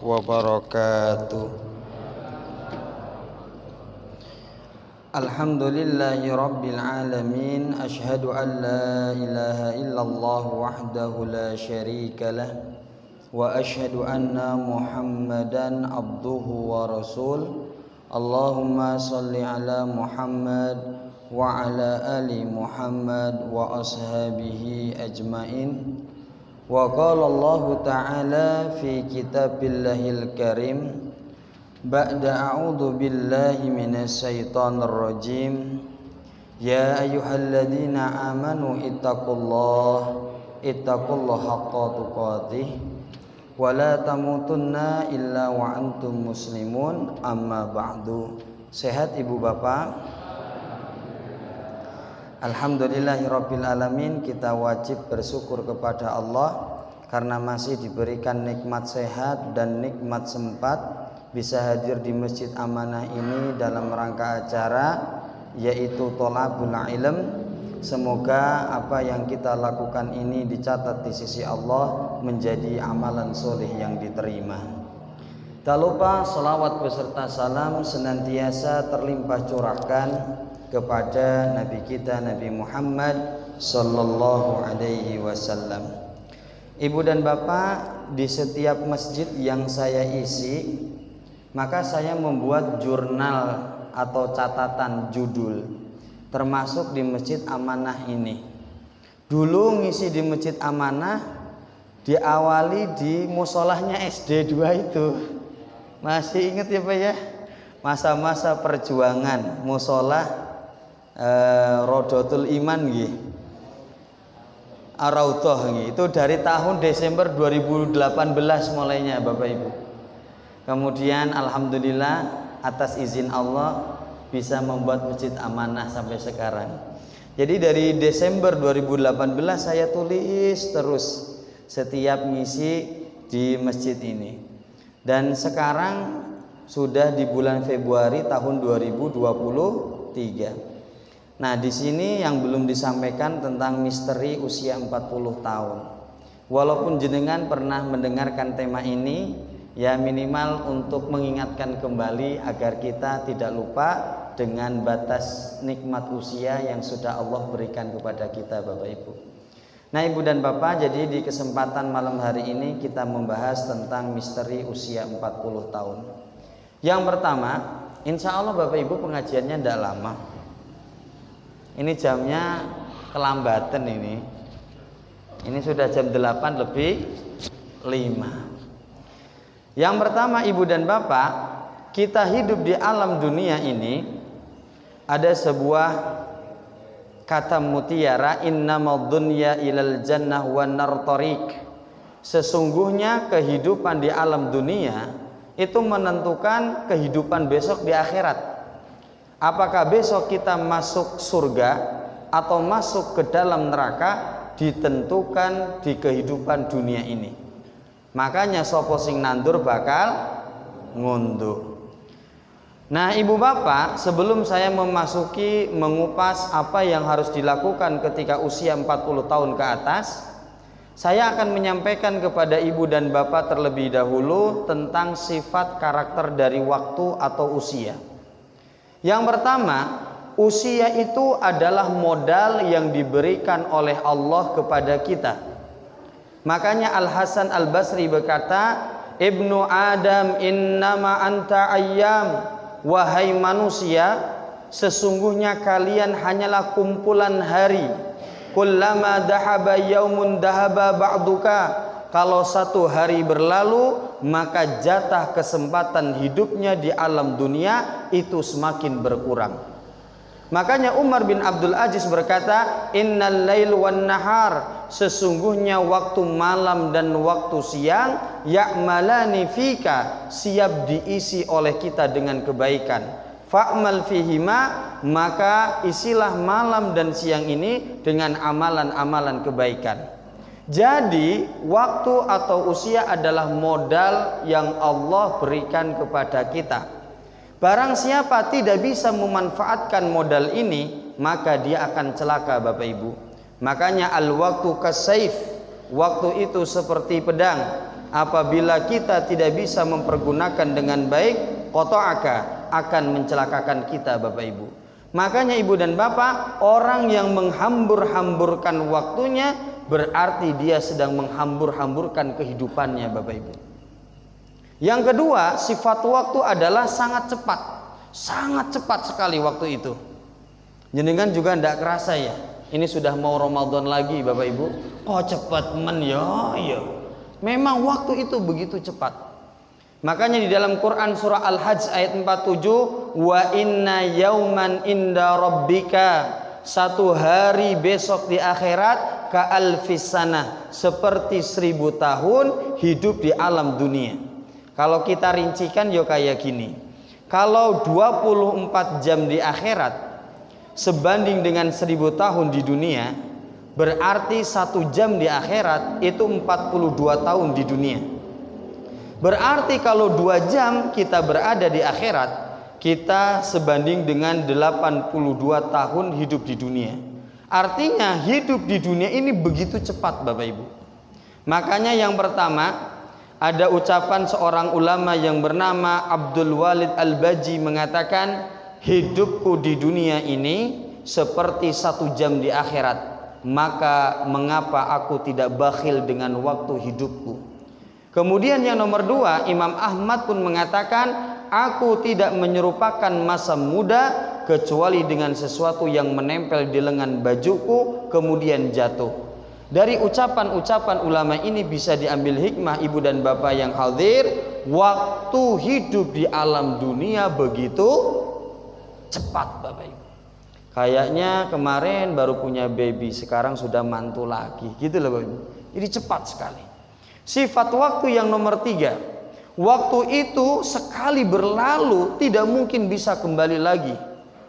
wabarakatuh. Alhamdulillahi rabbil alamin. Ashhadu an la ilaha illallah wahdahu la syarika lah, wa ashhadu anna Muhammadan abduhu wa rasul. Allahumma salli ala Muhammad wa ala ali Muhammad wa ashabihi ajmain. Wa qala Allah ta'ala fi kitabillahil karim ba'da a'udzu billahi minasy syaithanir rajim. Ya ayyuhalladzina amanu ittaqullaha haqqa tuqatih wa la tamutunna illa wa antum muslimun, amma ba'du. Sehat ibu bapak? Alhamdulillahirabbil alamin. Kita wajib bersyukur kepada Allah karena masih diberikan nikmat sehat dan nikmat sempat bisa hadir di Masjid Amanah ini dalam rangka acara yaitu Thalabul Ilm. Semoga apa yang kita lakukan ini dicatat di sisi Allah menjadi amalan soleh yang diterima. Tak lupa salawat beserta salam senantiasa terlimpah curahkan kepada Nabi kita Nabi Muhammad sallallahu alaihi wasallam. Ibu dan bapak, di setiap masjid yang saya isi, maka saya membuat jurnal atau catatan judul, termasuk di Masjid Amanah ini. Dulu ngisi di Masjid Amanah diawali di musolahnya SD 2 itu. Masih ingat ya Pak ya? Masa-masa perjuangan musolah Rodotul Iman nggih. Ar-Raudhah nggih. Itu dari tahun Desember 2018 mulainya Bapak Ibu. Kemudian alhamdulillah atas izin Allah bisa membuat Masjid Amanah sampai sekarang. Jadi dari Desember 2018 saya tulis terus setiap ngisi di masjid ini. Dan sekarang sudah di bulan Februari tahun 2023. Nah, di sini yang belum disampaikan tentang misteri usia 40 tahun. Walaupun jenengan pernah mendengarkan tema ini, ya minimal untuk mengingatkan kembali agar kita tidak lupa dengan batas nikmat usia yang sudah Allah berikan kepada kita Bapak Ibu. Nah Ibu dan Bapak, jadi di kesempatan malam hari ini kita membahas tentang misteri usia 40 tahun. Yang pertama, insya Allah Bapak Ibu pengajiannya tidak lama. Ini jamnya kelambatan ini. Ini sudah jam 8 lebih 5. Yang pertama Ibu dan Bapak, kita hidup di alam dunia ini ada sebuah kata mutiara, innamal dunya ilal jannah wan nar tariq. Sesungguhnya kehidupan di alam dunia itu menentukan kehidupan besok di akhirat. Apakah besok kita masuk surga atau masuk ke dalam neraka ditentukan di kehidupan dunia ini. Makanya sapa sing nandur bakal ngunduh. Nah ibu bapak, sebelum saya memasuki mengupas apa yang harus dilakukan ketika usia 40 tahun ke atas, saya akan menyampaikan kepada ibu dan bapak terlebih dahulu tentang sifat karakter dari waktu atau usia. Yang pertama, usia itu adalah modal yang diberikan oleh Allah kepada kita. Makanya Al-Hasan Al-Basri berkata, Ibnu Adam innama anta ayyam. Wahai manusia, sesungguhnya kalian hanyalah kumpulan hari. Kullama dahaba yaumun dahaba ba'duka. Kalau satu hari berlalu, maka jatah kesempatan hidupnya di alam dunia itu semakin berkurang. Makanya Umar bin Abdul Aziz berkata, innal lail wan nahar, sesungguhnya waktu malam dan waktu siang, ya'malani fika, siap diisi oleh kita dengan kebaikan. Fa'mal fihima, maka isilah malam dan siang ini dengan amalan-amalan kebaikan. Jadi waktu atau usia adalah modal yang Allah berikan kepada kita. Barang siapa tidak bisa memanfaatkan modal ini, maka dia akan celaka Bapak Ibu. Makanya al-waktu kasayf, waktu itu seperti pedang. apabila kita tidak bisa mempergunakan dengan baik, qata'aka, akan mencelakakan kita Bapak Ibu. Makanya Ibu dan Bapak, orang yang menghambur-hamburkan waktunya berarti dia sedang menghambur-hamburkan kehidupannya Bapak Ibu. Yang kedua, sifat waktu adalah sangat cepat. Sangat cepat sekali waktu itu. Jenengan juga tidak kerasa ya, ini sudah mau Ramadan lagi Bapak Ibu. Kok cepat men ya. Memang waktu itu begitu cepat. Makanya di dalam Quran surah Al-Hajj ayat 47, wa inna yauman inda rabbika, satu hari besok di akhirat ka alfis sanah, seperti 1000 tahun hidup di alam dunia. Kalau kita rincikan ya kayak gini. Kalau 24 jam di akhirat sebanding dengan 1000 tahun di dunia, berarti 1 jam di akhirat itu 42 tahun di dunia. Berarti kalau 2 jam kita berada di akhirat, kita sebanding dengan 82 tahun hidup di dunia. Artinya hidup di dunia ini begitu cepat Bapak Ibu. Makanya yang pertama, ada ucapan seorang ulama yang bernama Abdul Walid Al-Baji mengatakan, hidupku di dunia ini seperti 1 jam di akhirat, maka mengapa aku tidak bakhil dengan waktu hidupku. Kemudian yang nomor 2, Imam Ahmad pun mengatakan, aku tidak menyerupakan masa muda kecuali dengan sesuatu yang menempel di lengan bajuku kemudian jatuh. Dari ucapan-ucapan ulama ini bisa diambil hikmah Ibu dan Bapak yang hadir, waktu hidup di alam dunia begitu cepat Bapak Ibu. Kayaknya kemarin baru punya baby, sekarang sudah mantu lagi, gitu loh Bapak Ibu. Jadi cepat sekali. Sifat waktu yang nomor 3, waktu itu sekali berlalu tidak mungkin bisa kembali lagi.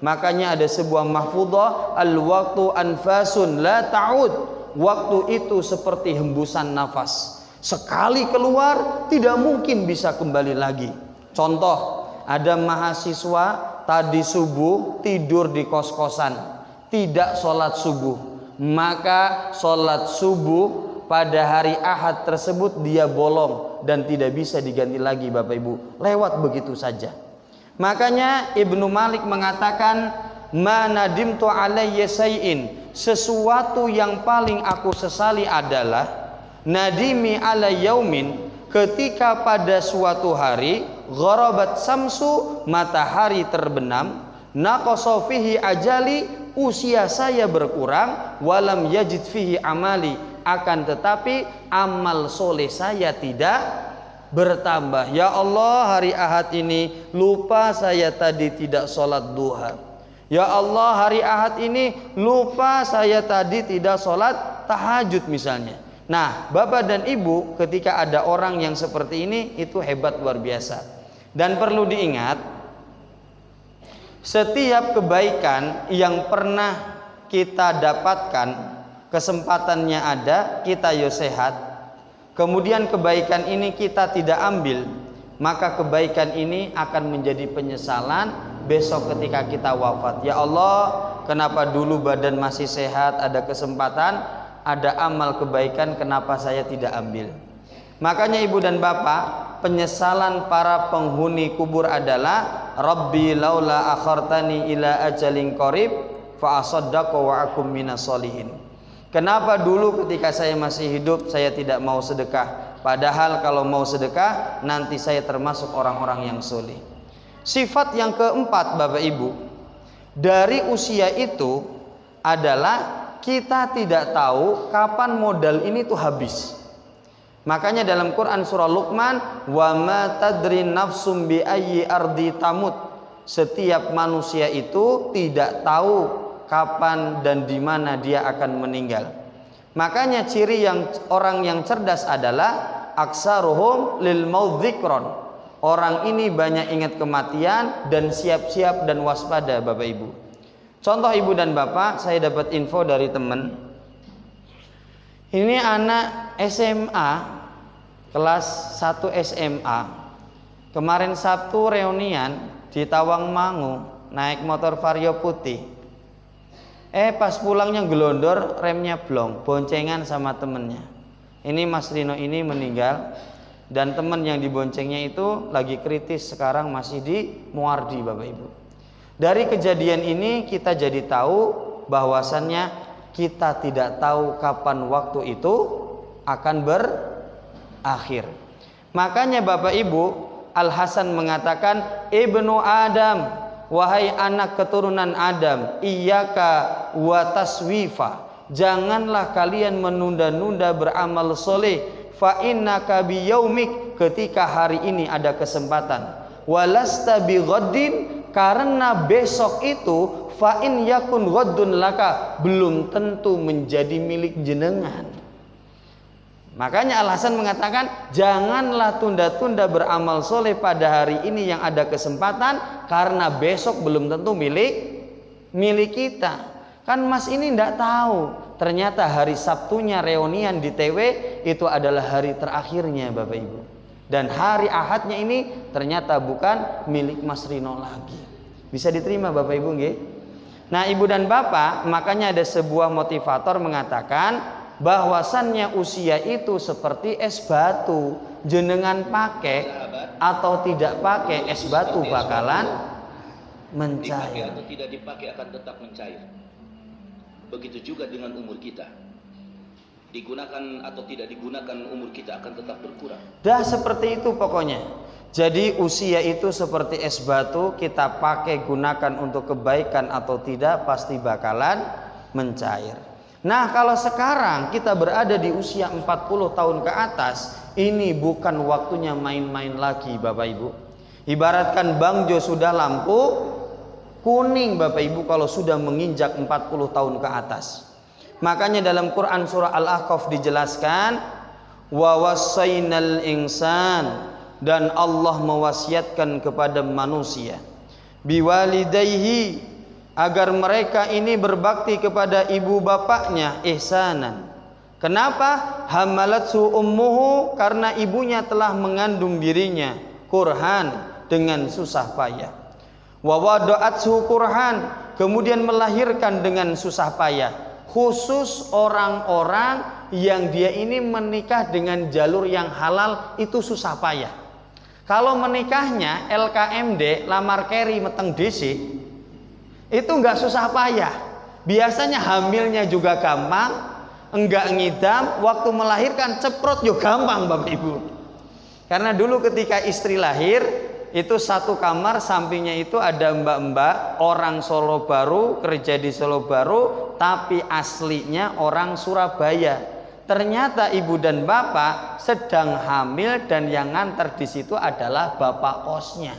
Makanya ada sebuah mahfudhah, al-waktu anfasun la ta'ud. Waktu itu seperti hembusan nafas, sekali keluar tidak mungkin bisa kembali lagi. Contoh, ada mahasiswa tadi subuh tidur di kos-kosan, tidak sholat subuh, maka sholat subuh pada hari Ahad tersebut dia bolong dan tidak bisa diganti lagi Bapak Ibu, lewat begitu saja. Makanya Ibnu Malik mengatakan, ma nadimtu alayya say'in, sesuatu yang paling aku sesali adalah nadimi ala yaumin, ketika pada suatu hari gharabat samsu, matahari terbenam, naqasa fihi ajali, usia saya berkurang, walam yajid fihi amali, akan tetapi amal soleh saya tidak bertambah. Ya Allah, hari Ahad ini lupa saya tadi tidak sholat duha. Ya Allah, hari Ahad ini lupa saya tadi tidak sholat tahajud misalnya. Nah Bapak dan Ibu, ketika ada orang yang seperti ini, itu hebat luar biasa. Dan perlu diingat, setiap kebaikan yang pernah kita dapatkan, kesempatannya ada, kita yo sehat, kemudian kebaikan ini kita tidak ambil, maka kebaikan ini akan menjadi penyesalan besok ketika kita wafat. Ya Allah, kenapa dulu badan masih sehat, ada kesempatan, ada amal kebaikan, kenapa saya tidak ambil? Makanya Ibu dan Bapak, penyesalan para penghuni kubur adalah, Rabbi laula akhartani ila ajalin qarib fa asaddaqu wa akum minas solihin. Kenapa dulu ketika saya masih hidup saya tidak mau sedekah, padahal kalau mau sedekah nanti saya termasuk orang-orang yang soleh. Sifat yang keempat Bapak Ibu, dari usia itu adalah kita tidak tahu kapan modal ini tuh habis. Makanya dalam Quran surah Luqman, wa ma tadri nafsum bi ayyi ardi tamut, setiap manusia itu tidak tahu kapan dan di mana dia akan meninggal. Makanya ciri yang orang yang cerdas adalah aksaruhum lil maut dzikron. Orang ini banyak ingat kematian dan siap-siap dan waspada Bapak Ibu. Contoh Ibu dan Bapak, saya dapat info dari teman. Ini anak SMA, kelas 1 SMA. Kemarin Sabtu reunian di Tawangmangu, naik motor Vario putih. Pas pulangnya gelondor, remnya blong, boncengan sama temennya. Ini Mas Rino ini meninggal dan teman yang diboncengnya itu lagi kritis sekarang masih di Muardi Bapak Ibu. Dari kejadian ini kita jadi tahu bahwasannya kita tidak tahu kapan waktu itu akan berakhir. Makanya Bapak Ibu, Al Hasan mengatakan, Ibnu Adam, wahai anak keturunan Adam, iyyaka wa taswifa, janganlah kalian menunda-nunda beramal soleh, fa innaka biyaumik, ketika hari ini ada kesempatan, walasta bighaddin, karena besok itu fa in yakun ghaddun laka, belum tentu menjadi milik jenengan. Makanya Al Hasan mengatakan, janganlah tunda-tunda beramal soleh pada hari ini yang ada kesempatan, karena besok belum tentu milik kita. Kan Mas ini tidak tahu, ternyata hari Sabtunya reunian di TW itu adalah hari terakhirnya Bapak Ibu. Dan hari Ahadnya ini ternyata bukan milik Mas Rino lagi. Bisa diterima Bapak Ibu nggih? Nah Ibu dan Bapak, makanya ada sebuah motivator mengatakan bahwasannya usia itu seperti es batu, jenengan pakai atau tidak pakai, es batu bakalan mencair. Dipakai atau tidak dipakai akan tetap mencair. Begitu juga dengan umur kita, digunakan atau tidak digunakan umur kita akan tetap berkurang. Dah seperti itu pokoknya. Jadi usia itu seperti es batu, kita pakai gunakan untuk kebaikan atau tidak pasti bakalan mencair. Nah kalau sekarang kita berada di usia 40 tahun ke atas, ini bukan waktunya main-main lagi Bapak Ibu. Ibaratkan Bang Jo sudah lampu kuning Bapak Ibu kalau sudah menginjak 40 tahun ke atas. Makanya dalam Quran surah Al-Ahqaf dijelaskan, wa wassaynal insan, dan Allah mewasiatkan kepada manusia, biwalidayhi, agar mereka ini berbakti kepada ibu bapaknya ihsanan. Kenapa? Hamalathu ummuhu, karena ibunya telah mengandung dirinya kurhan, dengan susah payah. Wa wada'athu kurhan, kemudian melahirkan dengan susah payah. Khusus orang-orang yang dia ini menikah dengan jalur yang halal itu susah payah. Kalau menikahnya LKMD, lamar keri meteng DC, itu enggak susah payah. Biasanya hamilnya juga gampang, enggak ngidam, waktu melahirkan ceprot juga gampang Bapak Ibu. Karena dulu ketika istri lahir, itu satu kamar, sampingnya itu ada mbak-mbak orang Solo Baru, kerja di Solo Baru, tapi aslinya orang Surabaya. Ternyata ibu dan bapak sedang hamil dan yang nganter di situ adalah bapak kosnya.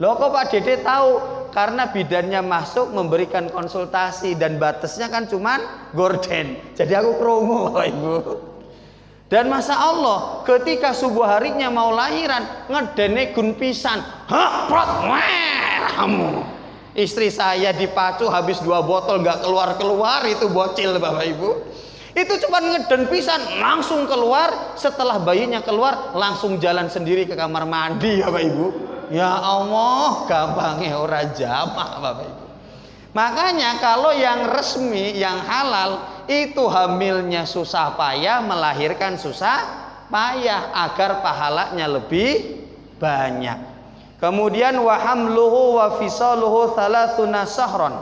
Loh kok Pak Dede tahu? Karena bidannya masuk memberikan konsultasi dan batasnya kan cuman gorden. Jadi aku krungu Bapak Ibu. Dan Masya Allah, ketika subuh harinya mau lahiran, ngedene gun pisan, prot, kamu. Istri saya dipacu habis 2 botol nggak keluar itu bocil Bapak Ibu. Itu cuma ngeden pisan langsung keluar. Setelah bayinya keluar langsung jalan sendiri ke kamar mandi Bapak Ibu. Ya Allah, gampangnya ora jamaah Bapak Ibu. Makanya kalau yang resmi, yang halal, itu hamilnya susah payah, melahirkan susah payah agar pahalanya lebih banyak. Kemudian wa hamluhu wa fisaluhu 3 syahran.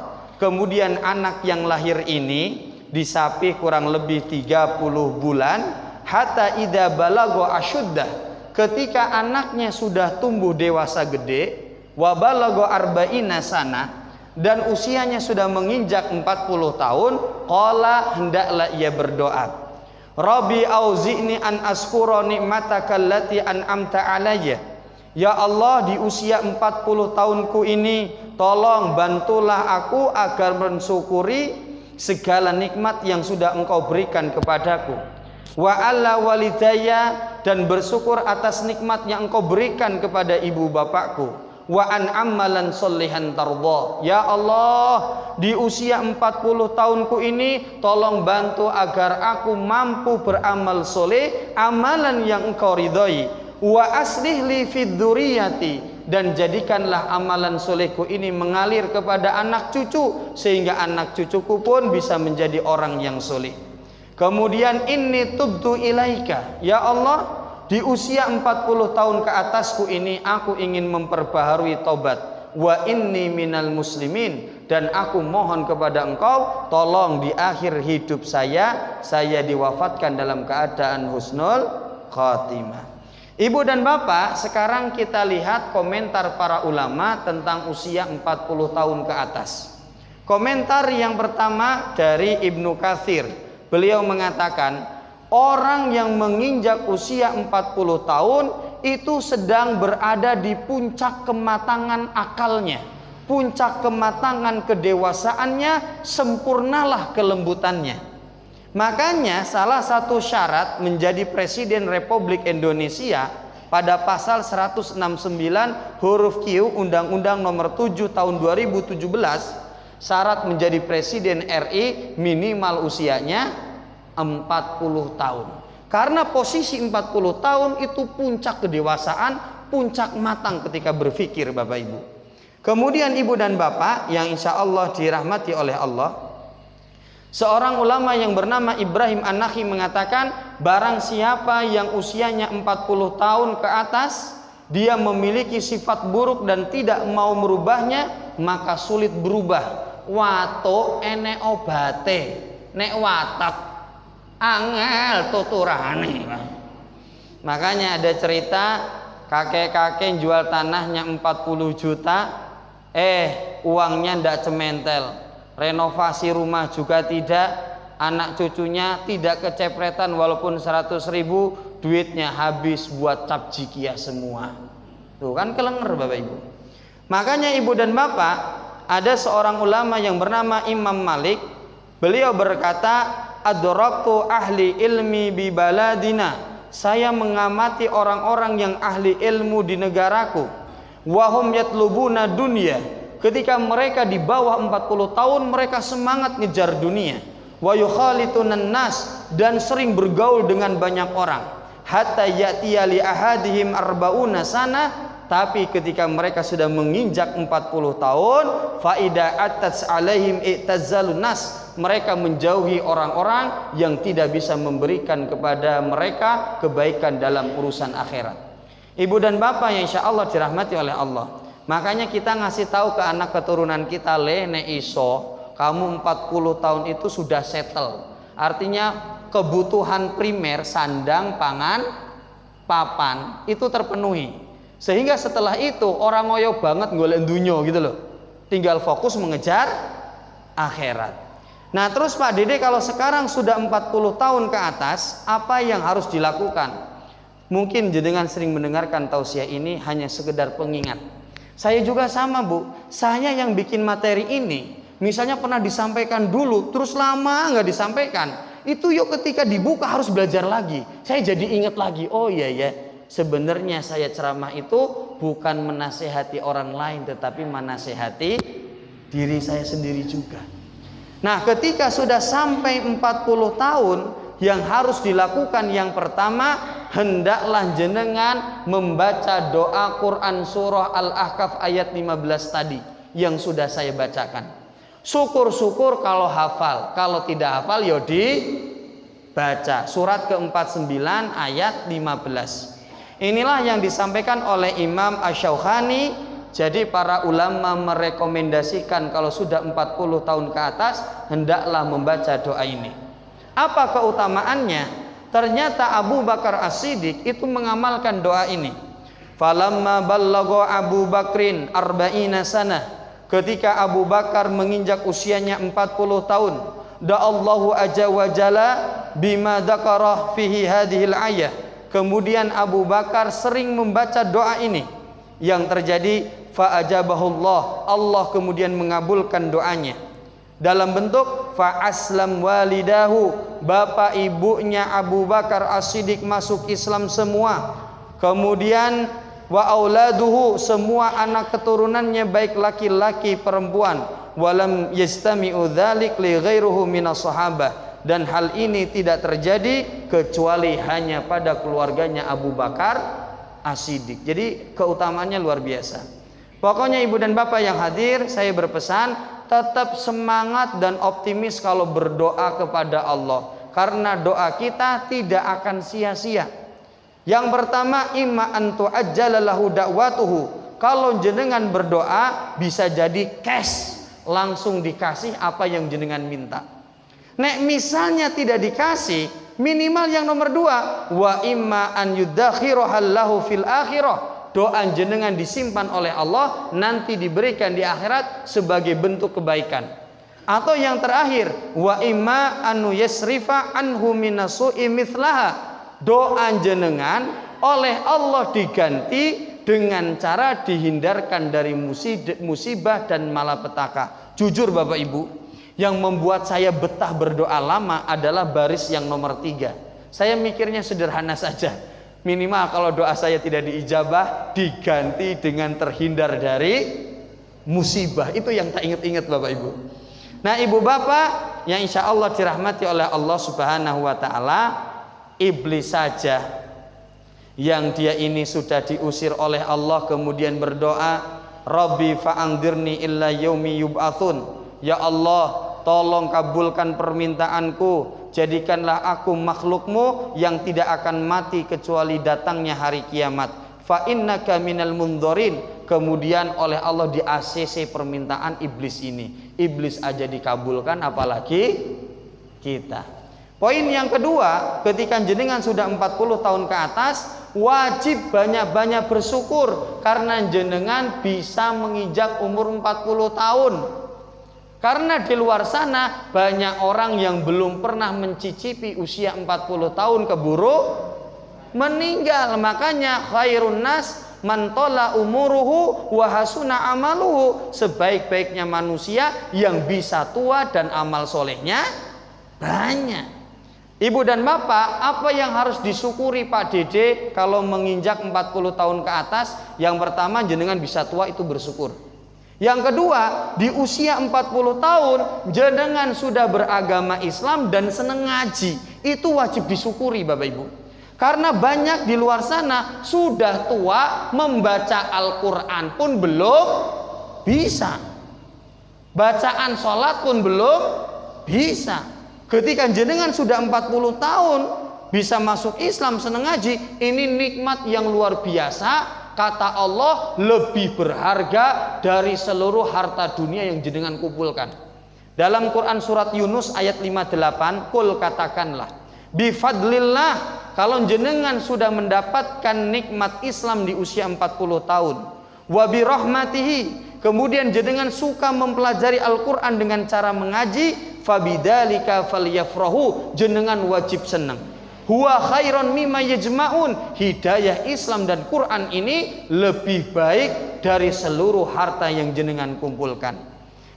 Kemudian anak yang lahir ini disapi kurang lebih 30 bulan, hatta idza balagha asyuddah, ketika anaknya sudah tumbuh dewasa gede, wa balagha arba'ina sana, dan usianya sudah menginjak 40 tahun, qala, hendaklah ia berdoa, Rabbi auzi'ni an askura ni'mataka allati an'amta alayya. Ya Allah, di usia 40 tahunku ini tolong bantulah aku agar mensyukuri segala nikmat yang sudah Engkau berikan kepadaku. Wa alla walidayya, dan bersyukur atas nikmat yang Engkau berikan kepada ibu bapakku. Wa an amalan sholihan tardha. Ya Allah, di usia 40 tahunku ini tolong bantu agar aku mampu beramal soleh, amalan yang Engkau ridhoi. Wa aslih li fid dzurriyyati, dan jadikanlah amalan solehku ini mengalir kepada anak cucu, sehingga anak cucuku pun bisa menjadi orang yang soleh. Kemudian inni tubtu ilaika, ya Allah, di usia 40 tahun ke atasku ini aku ingin memperbaharui tobat. Wa inni minal muslimin, dan aku mohon kepada engkau tolong di akhir hidup saya diwafatkan dalam keadaan husnul khatimah. Ibu dan bapak, sekarang kita lihat komentar para ulama tentang usia 40 tahun ke atas. Komentar yang pertama dari Ibnu Katsir. Beliau mengatakan, orang yang menginjak usia 40 tahun itu sedang berada di puncak kematangan akalnya, puncak kematangan kedewasaannya, sempurnalah kelembutannya. Makanya salah satu syarat menjadi Presiden Republik Indonesia pada pasal 169 huruf Q Undang-Undang Nomor 7 Tahun 2017, syarat menjadi Presiden RI minimal usianya 40 tahun. Karena posisi 40 tahun itu puncak kedewasaan, puncak matang ketika berpikir, Bapak Ibu. Kemudian Ibu dan Bapak yang insya Allah dirahmati oleh Allah, seorang ulama yang bernama Ibrahim An-Nakhi mengatakan, barang siapa yang usianya 40 tahun ke atas, dia memiliki sifat buruk dan tidak mau merubahnya, maka sulit berubah. Wato ene obate, nek watak angel tuturane. Makanya ada cerita kakek-kakek jual tanahnya 40 juta, uangnya ndak cementel. Renovasi rumah juga tidak, anak cucunya tidak kecepretan walaupun 100.000, duitnya habis buat cap jikia semua. Tuh kan kelenger Bapak Ibu. Makanya Ibu dan Bapak, ada seorang ulama yang bernama Imam Malik. Beliau berkata, adraktu ahli ilmi bi baladina, saya mengamati orang-orang yang ahli ilmu di negaraku. Wahum yatlubuna dunya, ketika mereka di bawah 40 tahun mereka semangat ngejar dunia. Wa yukhalitun nas, dan sering bergaul dengan banyak orang. Hatta ya'tiya li ahadihim arba'una sana, tapi ketika mereka sudah menginjak 40 tahun, faida atats alaihim i'tazzalun nas, mereka menjauhi orang-orang yang tidak bisa memberikan kepada mereka kebaikan dalam urusan akhirat. Ibu dan bapak yang insyaallah dirahmati oleh Allah, makanya kita ngasih tahu ke anak keturunan kita, nek iso kamu 40 tahun itu sudah settle. Artinya kebutuhan primer sandang, pangan, papan itu terpenuhi. Sehingga setelah itu orang ngoyo banget golek dunyo gitu loh. Tinggal fokus mengejar akhirat. Nah, terus Pak Dede, kalau sekarang sudah 40 tahun ke atas, apa yang harus dilakukan? Mungkin jenengan sering mendengarkan tausiah ini hanya sekedar pengingat. Saya juga sama, Bu. Saya yang bikin materi ini, misalnya pernah disampaikan dulu, terus lama nggak disampaikan. Itu yuk ketika dibuka harus belajar lagi. Saya jadi ingat lagi, oh iya ya, sebenarnya saya ceramah itu bukan menasehati orang lain, tetapi menasehati diri saya sendiri juga. Nah, ketika sudah sampai 40 tahun, yang harus dilakukan yang pertama, hendaklah jenengan membaca doa Quran surah Al-Ahqaf ayat 15 tadi yang sudah saya bacakan. Syukur-syukur kalau hafal, kalau tidak hafal ya dibaca. Surat ke-49 ayat 15. Inilah yang disampaikan oleh Imam Asy-Syaukani. Jadi para ulama merekomendasikan kalau sudah 40 tahun ke atas hendaklah membaca doa ini. Apa keutamaannya? Ternyata Abu Bakar As-Siddiq itu mengamalkan doa ini. Falamma ballagha Abu Bakrin arba'ina sanah, ketika Abu Bakar menginjak usianya 40 tahun, da'allahu azza wa jalla bima dzakara fihi hadhil ayah. Kemudian Abu Bakar sering membaca doa ini. Yang terjadi fa'ajabahullah, Allah kemudian mengabulkan doanya dalam bentuk fa'aslam walidahu, bapak ibunya Abu Bakar As-Siddiq masuk Islam semua. Kemudian wa auladuhu, semua anak keturunannya baik laki-laki perempuan. Walam yastami'u dzalik li ghairuhu minas sahabah, dan hal ini tidak terjadi kecuali hanya pada keluarganya Abu Bakar As-Siddiq. Jadi keutamaannya luar biasa. Pokoknya ibu dan bapak yang hadir, saya berpesan tetap semangat dan optimis kalau berdoa kepada Allah, karena doa kita tidak akan sia-sia. Yang pertama, imma an tu'ajjala lahu da'watuhu. Kalau jenengan berdoa bisa jadi cash, langsung dikasih apa yang jenengan minta. Nek misalnya tidak dikasih, minimal yang nomor 2, wa imma an yudakhirahal lahu fil akhirah. Doa jenengan disimpan oleh Allah, nanti diberikan di akhirat sebagai bentuk kebaikan. Atau yang terakhir, wa imma anu yasrifa anhu minasu'i mithlaha. Doa jenengan oleh Allah diganti dengan cara dihindarkan dari musibah dan malapetaka. Jujur Bapak Ibu, yang membuat saya betah berdoa lama adalah baris yang nomor 3. Saya mikirnya sederhana saja. Minimal kalau doa saya tidak diijabah, diganti dengan terhindar dari musibah. Itu yang tak ingat-ingat Bapak Ibu. Nah Ibu Bapak yang insya Allah dirahmati oleh Allah Subhanahu wa Ta'ala, iblis saja yang dia ini sudah diusir oleh Allah kemudian berdoa, Rabbi fa'andirni illa yaumi yub'atsun. Ya Allah, tolong kabulkan permintaanku, jadikanlah aku makhlukmu yang tidak akan mati kecuali datangnya hari kiamat. Fa innaka minal mundharin. Kemudian oleh Allah di ACC permintaan iblis ini. Iblis aja dikabulkan, apalagi kita. Poin yang kedua, ketika jenengan sudah 40 tahun ke atas, wajib banyak-banyak bersyukur karena jenengan bisa menginjak umur 40 tahun. Karena di luar sana banyak orang yang belum pernah mencicipi usia 40 tahun keburu meninggal. Makanya khairun nas man tola umuruhu wa hasuna amaluhu. Sebaik-baiknya manusia yang bisa tua dan amal solehnya banyak. Ibu dan Bapak, apa yang harus disyukuri Pak Dede kalau menginjak 40 tahun ke atas? Yang pertama, jenengan bisa tua, itu bersyukur. Yang kedua, di usia 40 tahun jenengan sudah beragama Islam dan senang ngaji. Itu wajib disyukuri Bapak Ibu. Karena banyak di luar sana sudah tua, membaca Al-Quran pun belum bisa, bacaan sholat pun belum bisa. Ketika jenengan sudah 40 tahun bisa masuk Islam, senang ngaji, ini nikmat yang luar biasa. Kata Allah, lebih berharga dari seluruh harta dunia yang jenengan kumpulkan. Dalam Quran surat Yunus ayat 58, kul katakanlah, bifadlillah, kalau jenengan sudah mendapatkan nikmat Islam di usia 40 tahun, wa birahmatihi, kemudian jenengan suka mempelajari Al-Quran dengan cara mengaji, fabidzalika falyafrahu, jenengan wajib senang. Huwa khairon mimma yajma'un, hidayah Islam dan Quran ini lebih baik dari seluruh harta yang jenengan kumpulkan.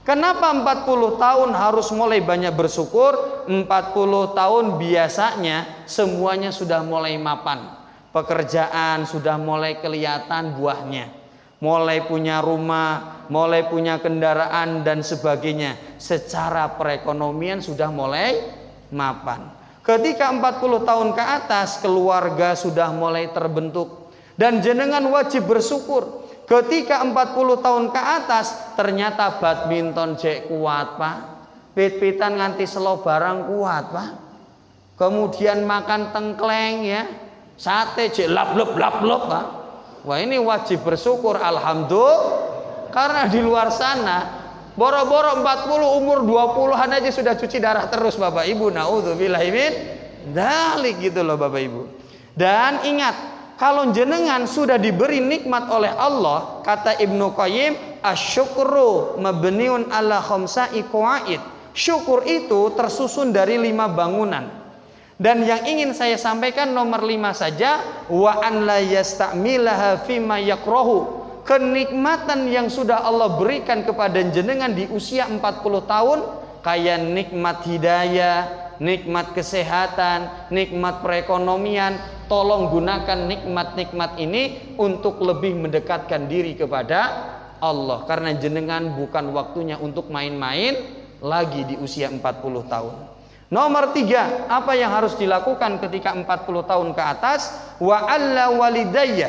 Kenapa 40 tahun harus mulai banyak bersyukur? 40 tahun biasanya semuanya sudah mulai mapan. Pekerjaan sudah mulai kelihatan buahnya. Mulai punya rumah, mulai punya kendaraan dan sebagainya. Secara perekonomian sudah mulai mapan. Ketika 40 tahun ke atas, keluarga sudah mulai terbentuk. Dan jenengan wajib bersyukur. Ketika 40 tahun ke atas, ternyata badminton jek kuat Pak. Pit-pitan nganti selo barang kuat Pak. Kemudian makan tengkleng ya. Sate jek lap-lop Pak. Wah ini wajib bersyukur, alhamdulillah. Karena di luar sana boro-boro 40 umur 20-an aja sudah cuci darah terus Bapak Ibu. Naudzubillahi min dzalik gitu loh Bapak Ibu. Dan ingat, kalau jenengan sudah diberi nikmat oleh Allah, kata Ibnu Qayyim, asyukru mabniun ala khamsa'i qawaid. Syukur itu tersusun dari 5 bangunan. Dan yang ingin saya sampaikan nomor 5 saja, wa an la yasta'milaha fima yakrahu. Kenikmatan yang sudah Allah berikan kepada jenengan di usia 40 tahun, kayak nikmat hidayah, nikmat kesehatan, nikmat perekonomian, tolong gunakan nikmat-nikmat ini untuk lebih mendekatkan diri kepada Allah. Karena jenengan bukan waktunya untuk main-main lagi di usia 40 tahun. Nomor 3, apa yang harus dilakukan ketika 40 tahun ke atas? Wa alla walidayya,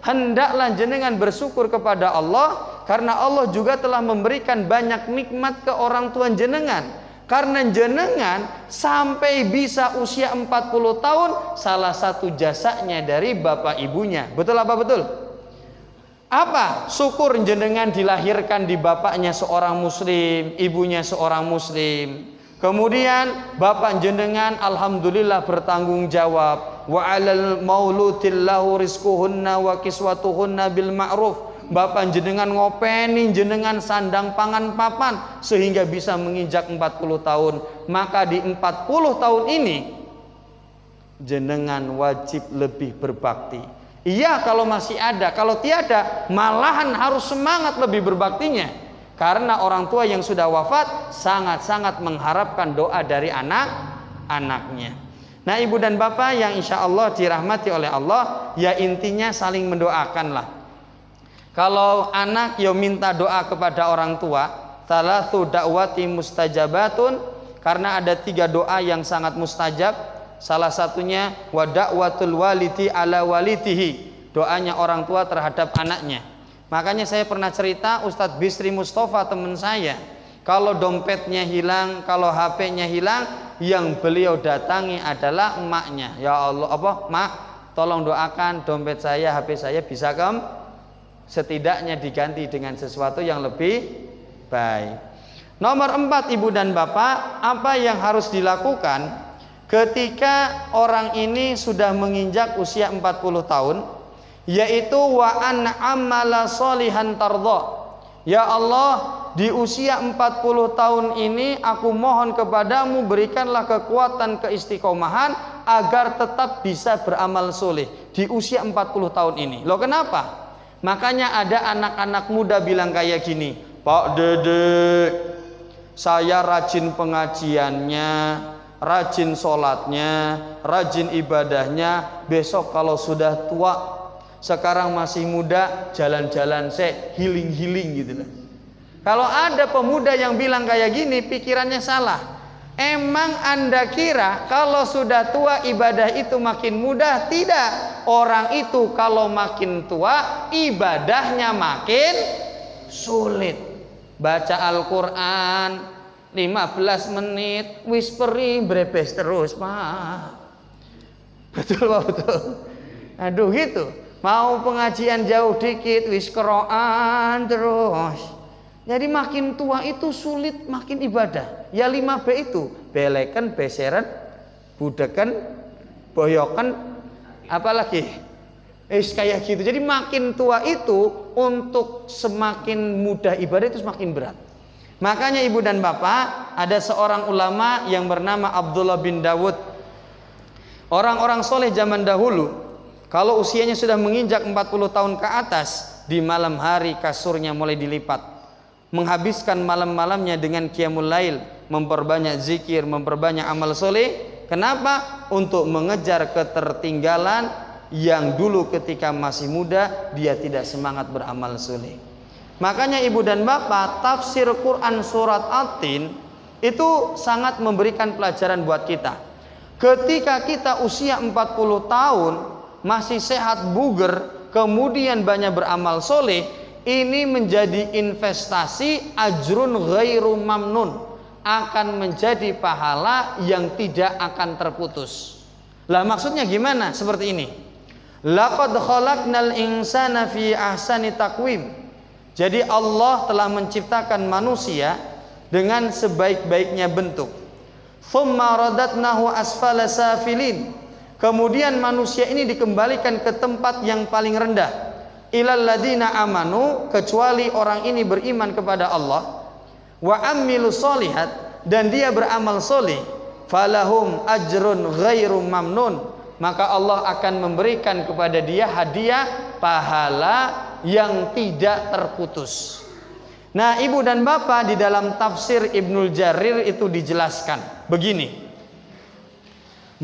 hendaklah jenengan bersyukur kepada Allah karena Allah juga telah memberikan banyak nikmat ke orang tua jenengan. Karena jenengan sampai bisa usia 40 tahun salah satu jasanya dari bapak ibunya. Betul apa betul? Apa? Syukur jenengan dilahirkan di bapaknya seorang muslim, ibunya seorang muslim. Kemudian bapak jenengan alhamdulillah bertanggung jawab. Wa 'alal mauludil lahu rizquhunna wa kiswatuhunna bil ma'ruf. Bapak jenengan ngopeni jenengan sandang pangan papan sehingga bisa menginjak 40 tahun. Maka di 40 tahun ini jenengan wajib lebih berbakti. Iya kalau masih ada, kalau tiada malahan harus semangat lebih berbaktinya. Karena orang tua yang sudah wafat sangat-sangat mengharapkan doa dari anak-anaknya. Nah ibu dan bapak yang insya Allah dirahmati oleh Allah, ya intinya saling mendoakanlah. Kalau anak yo minta doa kepada orang tua, salatu da'wati mustajabatun, karena ada 3 doa yang sangat mustajab. Salah satunya wa da'watul walidi ala walidihi, doanya orang tua terhadap anaknya. Makanya saya pernah cerita Ustadz Bisri Mustafa teman saya, kalau dompetnya hilang, kalau HP-nya hilang, yang beliau datangi adalah emaknya. Ya Allah, mak, tolong doakan dompet saya, HP saya bisa setidaknya diganti dengan sesuatu yang lebih baik. Nomor 4 ibu dan bapak, apa yang harus dilakukan ketika orang ini sudah menginjak usia 40 tahun, yaitu wa an amala solihan tardha. Ya Allah, di usia 40 tahun ini aku mohon kepadamu berikanlah kekuatan keistiqomahan agar tetap bisa beramal soleh di usia 40 tahun ini. Loh kenapa? Makanya ada anak-anak muda bilang kayak gini, Pak Dede, saya rajin pengajiannya, rajin sholatnya, rajin ibadahnya. Besok kalau sudah tua, sekarang masih muda, jalan-jalan healing gitu lah. Kalau ada pemuda yang bilang kayak gini, pikirannya salah. Emang Anda kira kalau sudah tua ibadah itu makin mudah? Tidak. Orang itu kalau makin tua ibadahnya makin sulit. Baca Al-Quran 15 menit whispering brebes terus, Pak. Betul Pak, betul. Aduh gitu. Mau pengajian jauh dikit whiskeroan terus. Jadi makin tua itu sulit makin ibadah. Ya 5B itu, beleken, beseran, budekan, boyokan, apalagi kayak gitu. Jadi makin tua itu untuk semakin mudah ibadah itu semakin berat. Makanya ibu dan bapak, ada seorang ulama yang bernama Abdullah bin Dawud. Orang-orang soleh zaman dahulu, kalau usianya sudah menginjak 40 tahun ke atas, di malam hari kasurnya mulai dilipat, menghabiskan malam-malamnya dengan qiyamul lail, memperbanyak zikir, memperbanyak amal soleh. Kenapa? Untuk mengejar ketertinggalan yang dulu ketika masih muda dia tidak semangat beramal soleh. Makanya ibu dan bapak, tafsir Quran surat At-Tin itu sangat memberikan pelajaran buat kita. Ketika kita usia 40 tahun masih sehat buger, kemudian banyak beramal soleh, ini menjadi investasi ajrun ghairu mamnun, akan menjadi pahala yang tidak akan terputus. Lah maksudnya gimana? Seperti ini. Laqad khalaqnal insana fi ahsani taqwim. Jadi Allah telah menciptakan manusia dengan sebaik-baiknya bentuk. Tsumma radatnahu asfala safilin. Kemudian manusia ini dikembalikan ke tempat yang paling rendah. Ilal ladina amanu, kecuali orang ini beriman kepada Allah, wa amilu solihat, dan dia beramal soleh, falahum ajrun ghairu mamnun, maka Allah akan memberikan kepada dia hadiah pahala yang tidak terputus. Nah ibu dan bapak, di dalam tafsir Ibnul Jarir itu dijelaskan begini,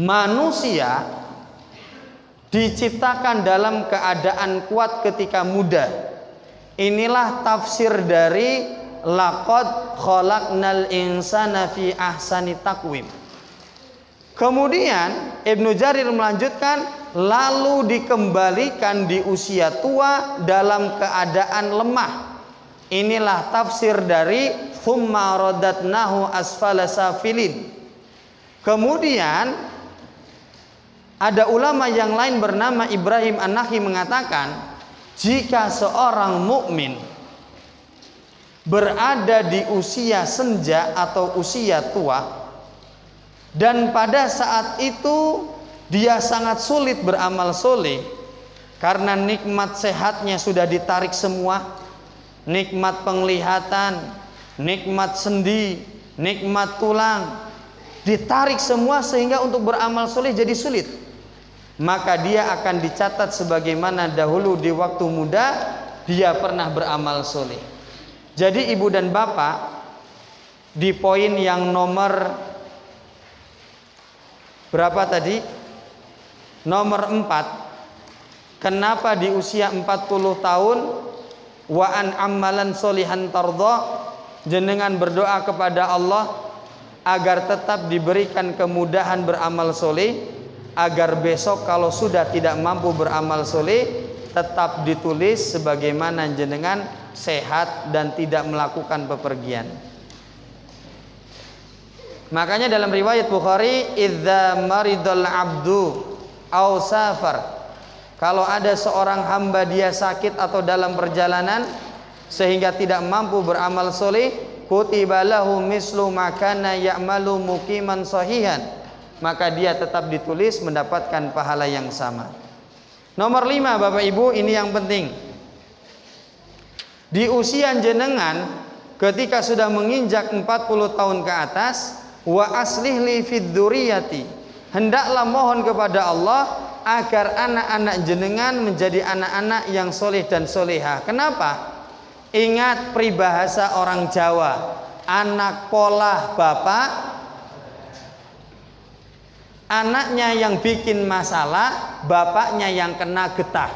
manusia diciptakan dalam keadaan kuat ketika muda. Inilah tafsir dari laqad khalaqnal insana fi ahsani taqwim. Kemudian Ibnu Jarir melanjutkan, lalu dikembalikan di usia tua dalam keadaan lemah. Inilah tafsir dari thumma radatnahu asfala safilin. Kemudian ada ulama yang lain bernama Ibrahim An-Nakhi mengatakan, jika seorang mukmin berada di usia senja atau usia tua dan pada saat itu dia sangat sulit beramal soleh karena nikmat sehatnya sudah ditarik semua, nikmat penglihatan, nikmat sendi, nikmat tulang ditarik semua sehingga untuk beramal soleh jadi sulit, maka dia akan dicatat sebagaimana dahulu di waktu muda dia pernah beramal soleh. Jadi ibu dan bapak, di poin yang nomor berapa tadi? Nomor 4. Kenapa di usia 40 tahun wa an amalan solihan tardha, jenengan berdoa kepada Allah agar tetap diberikan kemudahan beramal soleh, agar besok kalau sudah tidak mampu beramal soleh tetap ditulis sebagaimana jenengan sehat dan tidak melakukan bepergian. Makanya dalam riwayat Bukhari, idza maridul abdu aw safar, kalau ada seorang hamba dia sakit atau dalam perjalanan sehingga tidak mampu beramal soleh, kutiba lahu mislu ma kana ya'malu muqiman sahihan, maka dia tetap ditulis mendapatkan pahala yang sama. Nomor 5 Bapak Ibu, ini yang penting. Di usia jenengan ketika sudah menginjak 40 tahun ke atas, wa aslih li fid dzurriyyati, hendaklah mohon kepada Allah agar anak-anak jenengan menjadi anak-anak yang soleh dan soleha. Kenapa? Ingat peribahasa orang Jawa, anak pola bapak, anaknya yang bikin masalah, bapaknya yang kena getah.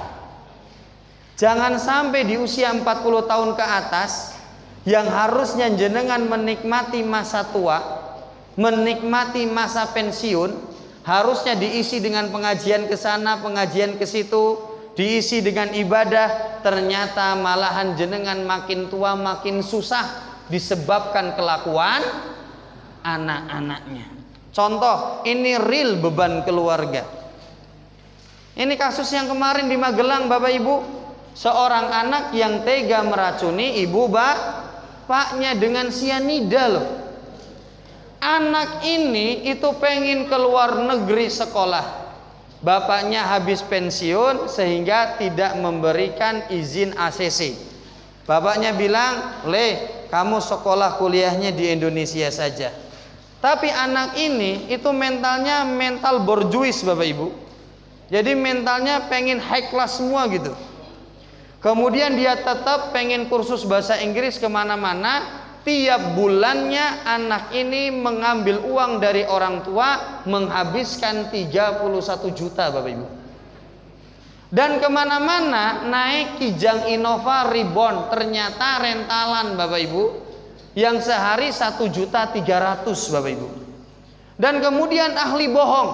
Jangan sampai di usia 40 tahun ke atas yang harusnya jenengan menikmati masa tua, menikmati masa pensiun, harusnya diisi dengan pengajian ke sana, pengajian ke situ, diisi dengan ibadah, ternyata malahan jenengan makin tua makin susah disebabkan kelakuan anak-anaknya. Contoh, ini real beban keluarga. Ini kasus yang kemarin di Magelang Bapak Ibu, seorang anak yang tega meracuni ibu bapaknya dengan sianida loh. Anak ini itu pengen keluar negeri sekolah, bapaknya habis pensiun sehingga tidak memberikan izin ACC. Bapaknya bilang, "Le, kamu sekolah kuliahnya di Indonesia saja." Tapi anak ini itu mentalnya mental borjuis Bapak Ibu. Jadi mentalnya pengen high class semua gitu. Kemudian dia tetap pengen kursus bahasa Inggris kemana-mana. Tiap bulannya anak ini mengambil uang dari orang tua, menghabiskan 31 juta Bapak Ibu. Dan kemana-mana naik Kijang Innova Reborn, ternyata rentalan Bapak Ibu, yang sehari 1.300.000 Bapak Ibu. Dan kemudian ahli bohong,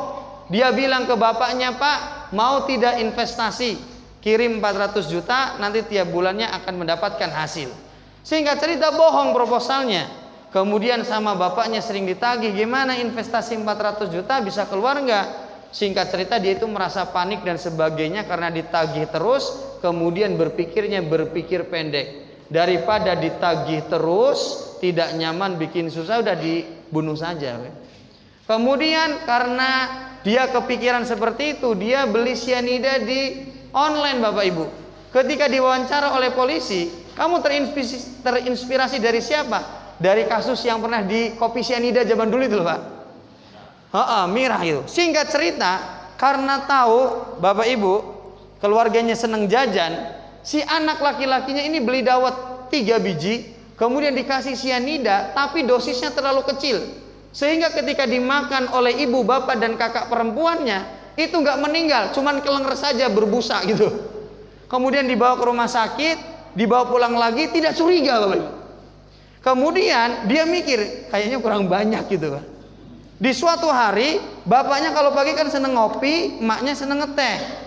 dia bilang ke bapaknya, "Pak, mau tidak investasi, kirim 400 juta, nanti tiap bulannya akan mendapatkan hasil." Sehingga cerita bohong proposalnya. Kemudian sama bapaknya sering ditagih, "Gimana investasi 400 juta bisa keluar nggak?" Singkat cerita dia itu merasa panik dan sebagainya karena ditagih terus. Kemudian berpikir pendek. Daripada ditagih terus, tidak nyaman, bikin susah, udah dibunuh saja. Kemudian karena dia kepikiran seperti itu, dia beli sianida di online Bapak Ibu. Ketika diwawancara oleh polisi, "Kamu terinspirasi dari siapa?" "Dari kasus yang pernah di kopi sianida zaman dulu itu loh Pak." Mirah itu. Singkat cerita, karena tahu Bapak Ibu keluarganya seneng jajan, si anak laki-lakinya ini beli dawet 3 biji, kemudian dikasih sianida, tapi dosisnya terlalu kecil, sehingga ketika dimakan oleh ibu, bapak dan kakak perempuannya itu nggak meninggal, cuman kelenger saja berbusa gitu. Kemudian dibawa ke rumah sakit, dibawa pulang lagi, tidak curiga Bapak Ibu. Kemudian dia mikir, kayaknya kurang banyak gitu Pak. Di suatu hari, bapaknya kalau pagi kan seneng ngopi, emaknya seneng ngeteh.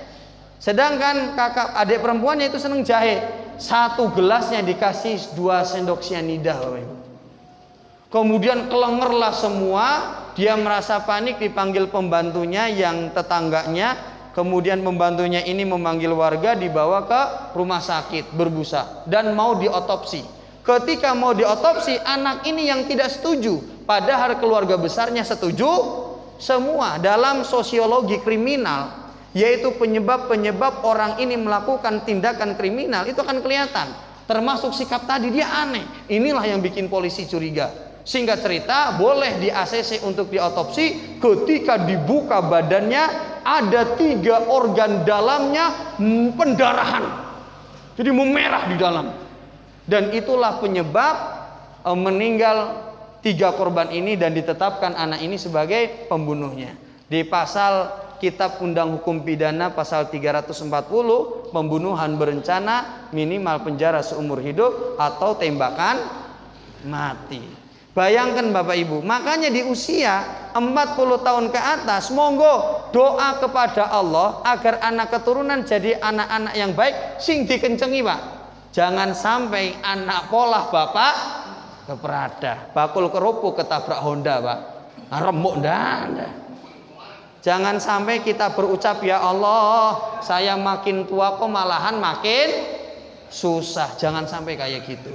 Sedangkan kakak adik perempuannya itu seneng jahe. 1 gelasnya dikasih 2 sendok sianida Bapak Ibu. Kemudian kelengerlah semua, dia merasa panik, dipanggil pembantunya yang tetangganya. Kemudian pembantunya ini memanggil warga, dibawa ke rumah sakit berbusa dan mau diotopsi. Ketika mau diotopsi, anak ini yang tidak setuju, padahal keluarga besarnya setuju semua. Dalam sosiologi kriminal, yaitu penyebab-penyebab orang ini melakukan tindakan kriminal, itu akan kelihatan. Termasuk sikap tadi, dia aneh. Inilah yang bikin polisi curiga. Singkat cerita, boleh di ACC untuk diotopsi. Ketika dibuka badannya, ada 3 organ dalamnya pendarahan, jadi memerah di dalam. Dan itulah penyebab meninggal 3 korban ini, dan ditetapkan anak ini sebagai pembunuhnya. Di pasal Kitab Undang Hukum Pidana pasal 340, pembunuhan berencana, minimal penjara seumur hidup atau tembakan mati. Bayangkan Bapak Ibu, makanya di usia 40 tahun ke atas, monggo doa kepada Allah agar anak keturunan jadi anak-anak yang baik, sing dikencengi Pak. Jangan sampai anak polah Bapak keperada, bakul kerupuk ketabrak Honda Pak, remuk ndak. Jangan sampai kita berucap, ya Allah, saya makin tua kok malahan makin susah. Jangan sampai kayak gitu.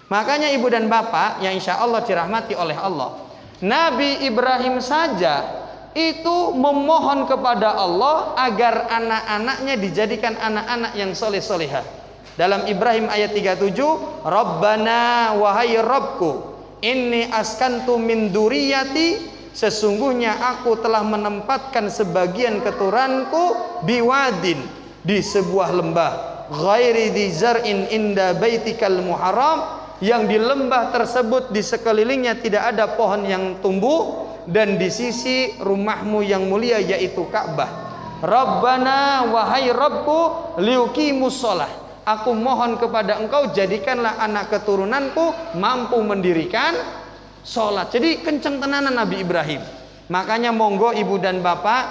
Makanya ibu dan bapak yang insya Allah dirahmati oleh Allah, Nabi Ibrahim saja itu memohon kepada Allah agar anak-anaknya dijadikan anak-anak yang soleh-solehah. Dalam Ibrahim ayat 37, Rabbana wahai Rabbku, inni askantu min duriyati, sesungguhnya aku telah menempatkan sebagian keturunanku biwadin, di sebuah lembah, ghairi di zar'in inda baitikal muharram, yang di lembah tersebut di sekelilingnya tidak ada pohon yang tumbuh, dan di sisi rumahmu yang mulia yaitu Ka'bah. Rabbana wahai Rabbku liuqimus shalah, aku mohon kepada engkau jadikanlah anak keturunanku mampu mendirikan sholat. Jadi kenceng tenanan Nabi Ibrahim. Makanya monggo ibu dan bapak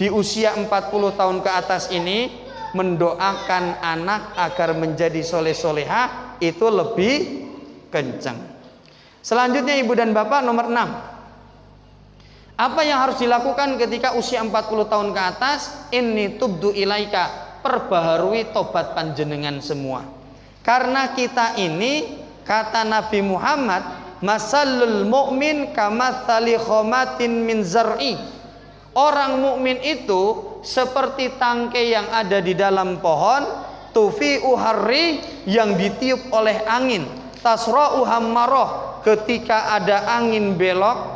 di usia 40 tahun ke atas ini mendoakan anak agar menjadi soleh-soleha, itu lebih kencang. Selanjutnya ibu dan bapak, nomor 6. Apa yang harus dilakukan ketika usia 40 tahun ke atas? Inni tubdu ilaika, perbaharui tobat panjenengan semua. Karena kita ini, kata Nabi Muhammad, masalul mu'min kamatsali khomatin min zar'i. Orang mukmin itu seperti tangkai yang ada di dalam pohon, tufi'u harri, yang ditiup oleh angin, tasra'u hammaroh, ketika ada angin belok,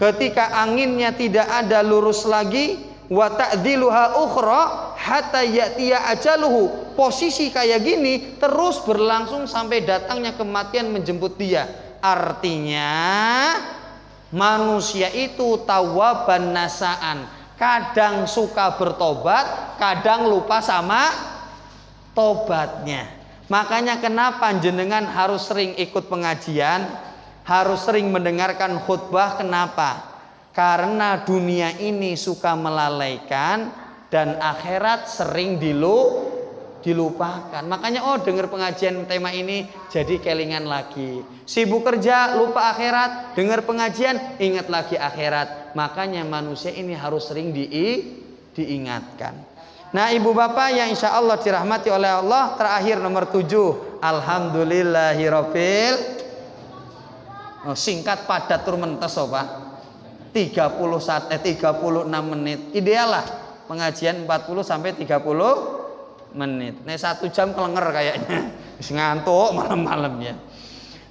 ketika anginnya tidak ada lurus lagi, wa ta'diluha ukhra hatta ya'tiya ajaluhu. Posisi kayak gini terus berlangsung sampai datangnya kematian menjemput dia. Artinya manusia itu tawaban nasaan, kadang suka bertobat, kadang lupa sama tobatnya. Makanya kenapa jenengan harus sering ikut pengajian, harus sering mendengarkan khutbah. Kenapa? Karena dunia ini suka melalaikan dan akhirat sering dilupakan. Makanya dengar pengajian tema ini jadi kelingan lagi. Sibuk kerja lupa akhirat, dengar pengajian ingat lagi akhirat. Makanya manusia ini harus sering diingatkan. Nah ibu bapak yang insya Allah dirahmati oleh Allah, terakhir nomor 7, alhamdulillahirabbil. Singkat padat tur mentes Pak. 36 menit. Ideal lah pengajian 40 sampai 30 menit. Nih 1 jam kelenger kayaknya. Ngantuk malam-malamnya.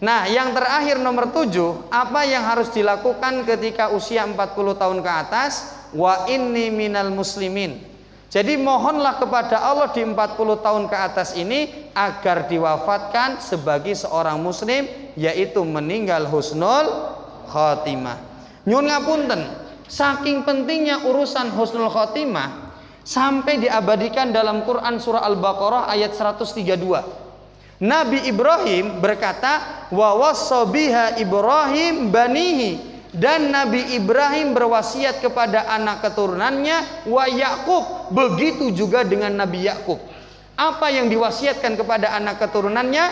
Nah, yang terakhir nomor 7, apa yang harus dilakukan ketika usia 40 tahun ke atas? Wa inni minal muslimin. Jadi mohonlah kepada Allah di 40 tahun ke atas ini agar diwafatkan sebagai seorang muslim, yaitu meninggal husnul khotimah. Nyun ngapunten, saking pentingnya urusan husnul khotimah sampai diabadikan dalam Quran surah Al-Baqarah ayat 132. Nabi Ibrahim berkata, wa wassa biha Ibrahim banihi, dan Nabi Ibrahim berwasiat kepada anak keturunannya, wa Yakub, begitu juga dengan Nabi Yakub. Apa yang diwasiatkan kepada anak keturunannya?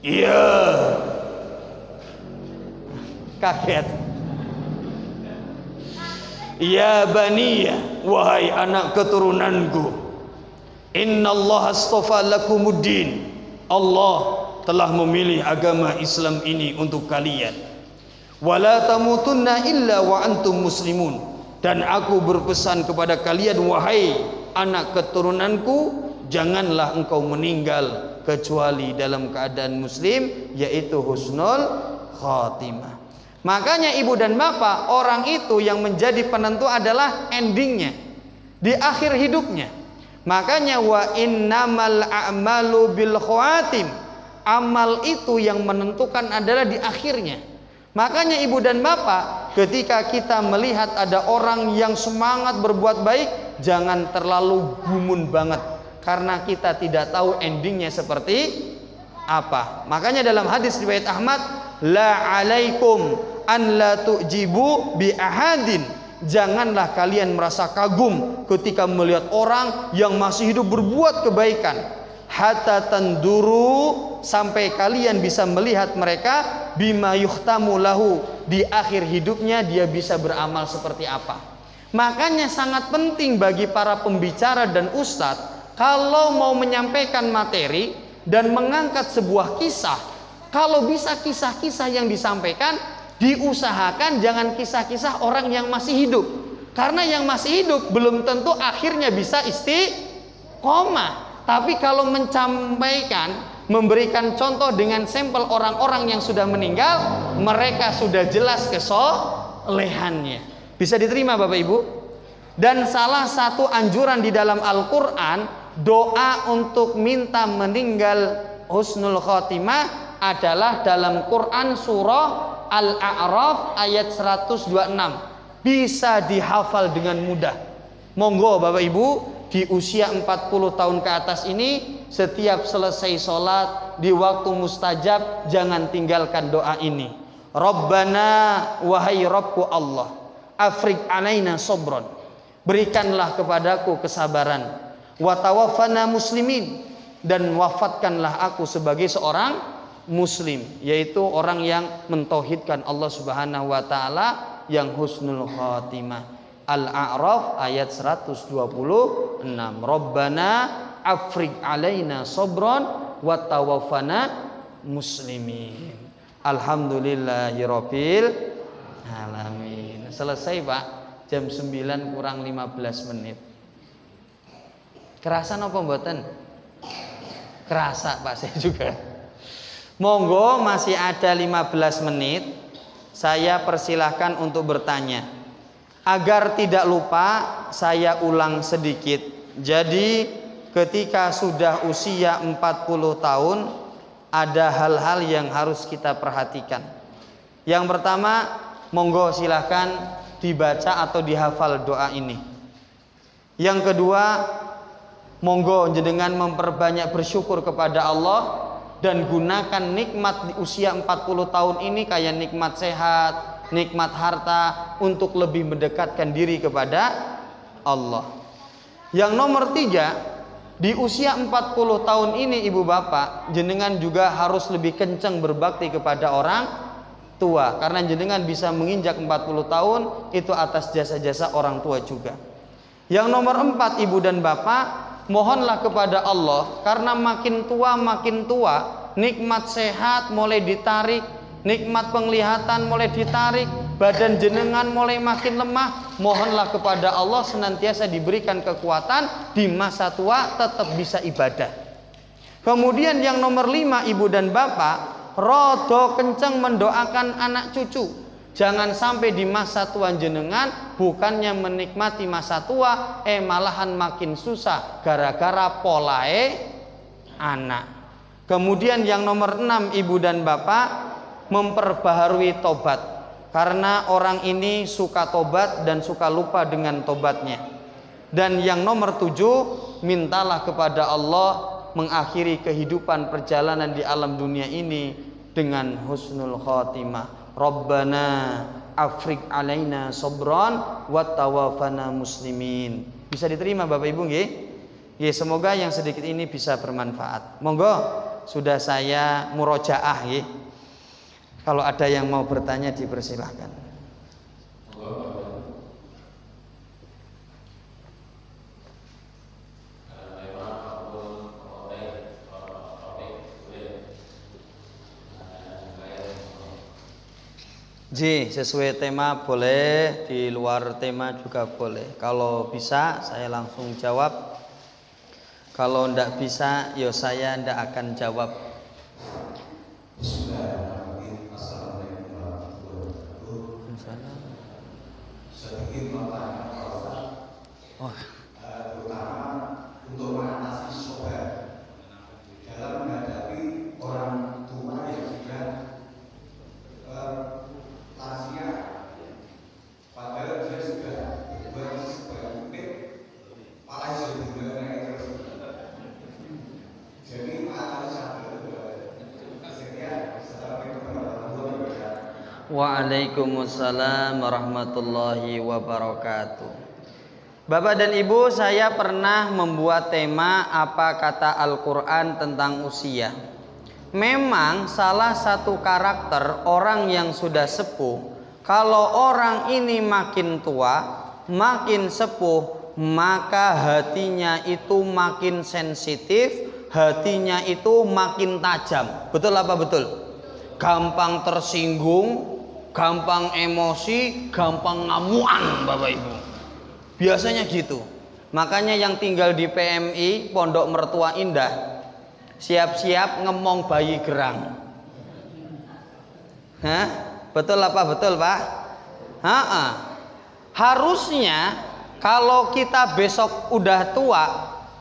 Iya, Kaget. Ya baniya, wahai anak keturunanku, innallaha astafa lakumuddin. Allah telah memilih agama Islam ini untuk kalian. Wala tamutunna illa wa antum muslimun. Dan aku berpesan kepada kalian, wahai anak keturunanku, janganlah engkau meninggal kecuali dalam keadaan muslim, yaitu husnul khatimah. Makanya ibu dan bapak, orang itu yang menjadi penentu adalah endingnya, di akhir hidupnya. Makanya wa innamal a'malu bil khawatim, amal itu yang menentukan adalah di akhirnya. Makanya ibu dan bapak, ketika kita melihat ada orang yang semangat berbuat baik, jangan terlalu gumun banget, karena kita tidak tahu endingnya seperti apa. Makanya dalam hadis riwayat Ahmad, la alaikum an la tu'jibu bi ahadin. Janganlah kalian merasa kagum ketika melihat orang yang masih hidup berbuat kebaikan, hatta tanduru, sampai kalian bisa melihat mereka bima yuhtamu lahu, di akhir hidupnya dia bisa beramal seperti apa. Makanya sangat penting bagi para pembicara dan ustadz, kalau mau menyampaikan materi dan mengangkat sebuah kisah, kalau bisa kisah-kisah yang disampaikan diusahakan jangan kisah-kisah orang yang masih hidup, karena yang masih hidup belum tentu akhirnya bisa istiqomah. Tapi kalau menyampaikan, memberikan contoh dengan sampel orang-orang yang sudah meninggal, mereka sudah jelas kesolehannya. Bisa diterima Bapak Ibu? Dan salah satu anjuran di dalam Al-Quran, doa untuk minta meninggal husnul khotimah adalah dalam Quran surah Al-A'raf ayat 126. Bisa dihafal dengan mudah. Monggo Bapak Ibu, di usia 40 tahun ke atas ini, setiap selesai sholat di waktu mustajab, jangan tinggalkan doa ini. Rabbana, wahai Rabbku Allah, afrik alaina sobron, berikanlah kepadaku kesabaran. Wa tawaffana muslimin, dan wafatkanlah aku sebagai seorang muslim, yaitu orang yang mentauhidkan Allah Subhanahu wa taala, yang husnul khatimah. Al-A'raf ayat 126. Rabbana afrig alaina sobron wa tawaffana muslimin. Alhamdulillahirabbil alamin. Selesai Pak, jam 9 kurang 15 menit. Kerasa napa mboten? Kerasa Pak, saya juga. Monggo, masih ada 15 menit. Saya persilahkan untuk bertanya. Agar tidak lupa, saya ulang sedikit. Jadi ketika sudah usia 40 tahun, ada hal-hal yang harus kita perhatikan. Yang pertama, monggo silahkan dibaca atau dihafal doa ini. Yang kedua, monggo jenengan memperbanyak bersyukur kepada Allah, dan gunakan nikmat di usia 40 tahun ini, kayak nikmat sehat, nikmat harta, untuk lebih mendekatkan diri kepada Allah. Yang nomor 3, di usia 40 tahun ini ibu bapak, jenengan juga harus lebih kencang berbakti kepada orang tua, karena jenengan bisa menginjak 40 tahun itu atas jasa-jasa orang tua juga. Yang nomor 4 ibu dan bapak, mohonlah kepada Allah, karena makin tua nikmat sehat mulai ditarik, nikmat penglihatan mulai ditarik, badan jenengan mulai makin lemah. Mohonlah kepada Allah senantiasa diberikan kekuatan di masa tua tetap bisa ibadah. Kemudian yang nomor 5 ibu dan bapak, rodo kenceng mendoakan anak cucu. Jangan sampai di masa tua jenengan bukannya menikmati masa tua, malahan makin susah gara-gara polae anak. Kemudian yang nomor 6 ibu dan bapak, memperbaharui tobat, karena orang ini suka tobat dan suka lupa dengan tobatnya. Dan yang nomor 7, mintalah kepada Allah mengakhiri kehidupan perjalanan di alam dunia ini dengan husnul khatimah. Rabbana afrig alaina sobron wa tawaffana muslimin. Bisa diterima Bapak Ibu nggih? Ya, semoga yang sedikit ini bisa bermanfaat. Monggo, sudah saya murojaah nggih. Kalau ada yang mau bertanya dipersilahkan. Ji, sesuai tema boleh, di luar tema juga boleh. Kalau bisa saya langsung jawab. Kalau ndak bisa, ya saya ndak akan jawab. Bismillahirrahmanirrahim. Assalamualaikum warahmatullahi wabarakatuh. Sedikit pertanyaan Pak Ustaz. Terutama untuk mengatasi sobat dalam menghadapi orang tua yang sudah lansia, padahal dia sudah berbuat sebaik malah sudah naik terus. Jadi Waalaikumsalam warahmatullahi wabarakatuh. Bapak dan Ibu, saya pernah membuat tema apa kata Al-Quran tentang usia. Memang salah satu karakter orang yang sudah sepuh, kalau orang ini makin tua, makin sepuh, maka hatinya itu makin sensitif, hatinya itu makin tajam. Betul apa betul? Gampang tersinggung, gampang emosi, gampang ngamuan, Bapak Ibu. Biasanya gitu. Makanya yang tinggal di PMI Pondok Mertua Indah siap-siap ngemong bayi gerang. Hah? Betul apa betul, Pak? Harusnya kalau kita besok udah tua,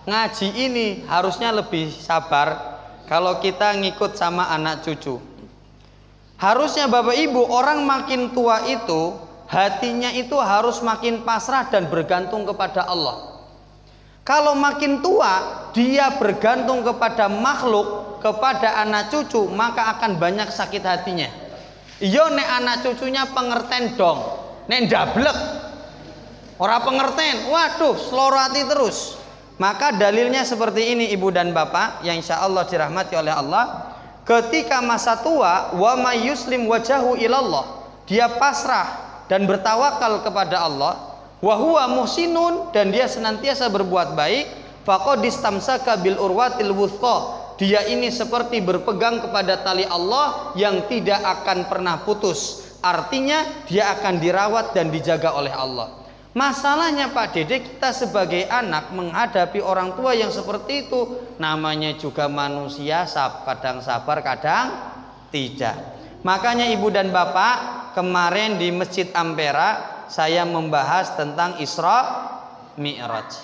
ngaji ini harusnya lebih sabar kalau kita ngikut sama anak cucu. Harusnya Bapak Ibu, orang makin tua itu hatinya itu harus makin pasrah dan bergantung kepada Allah. Kalau makin tua dia bergantung kepada makhluk, kepada anak cucu, maka akan banyak sakit hatinya. Iya nek anak cucunya pengerten dong, nek ndablek ora pengerten, waduh seloro hati terus. Maka dalilnya seperti ini Ibu dan Bapak yang insya Allah dirahmati oleh Allah. Ketika masa tua, wa may yuslim wajahu ilallah, dia pasrah dan bertawakal kepada Allah, wa huwa muhsinun, dan dia senantiasa berbuat baik, faqad istamsaka bil urwatil wuthqa, dia ini seperti berpegang kepada tali Allah yang tidak akan pernah putus. Artinya dia akan dirawat dan dijaga oleh Allah. Masalahnya Pak Dede, kita sebagai anak menghadapi orang tua yang seperti itu, namanya juga manusia, kadang sabar kadang tidak. Makanya Ibu dan Bapak, kemarin di Masjid Ampera saya membahas tentang Isra Mi'raj.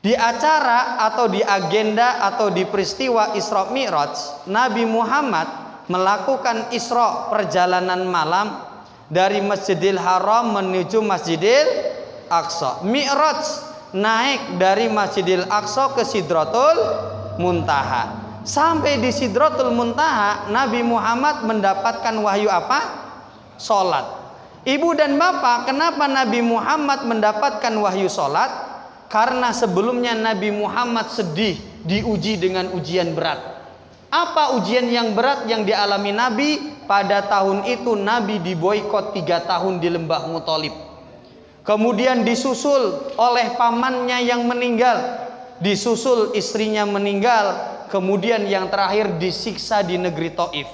Di acara atau di agenda atau di peristiwa Isra Mi'raj, Nabi Muhammad melakukan Isra, perjalanan malam dari Masjidil Haram menuju Masjidil Aqsa. Mi'raj naik dari Masjidil Aqsa ke Sidratul Muntaha. Sampai di Sidratul Muntaha, Nabi Muhammad mendapatkan wahyu apa? Salat. Ibu dan Bapak, kenapa Nabi Muhammad mendapatkan wahyu salat? Karena sebelumnya Nabi Muhammad sedih, diuji dengan ujian berat. Apa ujian yang berat yang dialami Nabi? Pada tahun itu Nabi diboikot 3 tahun di Lembah Muthalib. Kemudian disusul oleh pamannya yang meninggal, disusul istrinya meninggal, kemudian yang terakhir disiksa di negeri Taif.